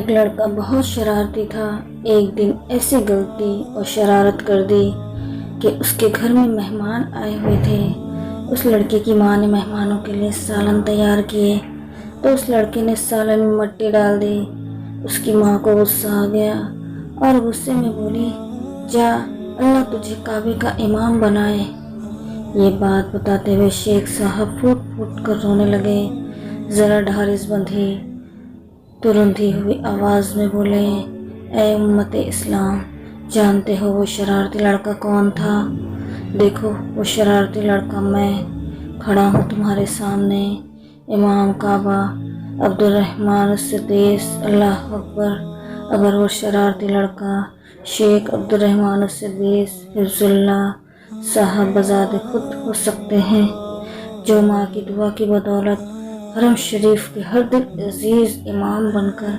ایک لڑکا بہت شرارتی تھا۔ ایک دن ایسی غلطی اور شرارت کر دی کہ اس کے گھر میں مہمان آئے ہوئے تھے۔ اس لڑکے کی ماں نے مہمانوں کے لیے سالن تیار کیے تو اس لڑکے نے سالن میں مٹی ڈال دی۔ اس کی ماں کو غصہ آ گیا اور غصے میں بولی، جا اللہ تجھے کعبے کا امام بنائے۔ یہ بات بتاتے ہوئے شیخ صاحب پھوٹ پھوٹ کر رونے لگے۔ ذرا ڈھارس بندھی تو رندھی ہوئی آواز میں بولے، اے امت اسلام، جانتے ہو وہ شرارتی لڑکا کون تھا؟ دیکھو وہ شرارتی لڑکا میں کھڑا ہوں تمہارے سامنے، امام کعبہ عبدالرحمن السدیس، اللہ اکبر۔ اگر وہ شرارتی لڑکا شیخ عبدالرحمن السدیس حفظ اللہ صاحب بذات خود ہو سکتے ہیں، جو ماں کی دعا کی بدولت حرم شریف کے ہر دل عزیز امام بن کر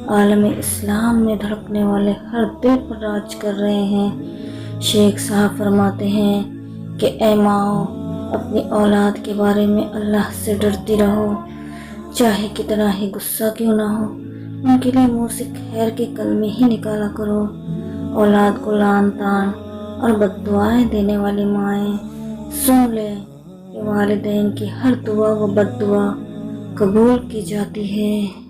عالم اسلام میں دھڑکنے والے ہر دل پر راج کر رہے ہیں۔ شیخ صاحب فرماتے ہیں کہ اے ماؤں، اپنی اولاد کے بارے میں اللہ سے ڈرتی رہو، چاہے کتنا ہی غصہ کیوں نہ ہو، ان کے لیے منہ سے خیر کے کلمے ہی نکالا کرو۔ اولاد کو لعن طعن اور بد دعائیں دینے والی مائیں سن لیں کہ والدین کی ہر دعا و بد دعا قبول کی جاتی ہے۔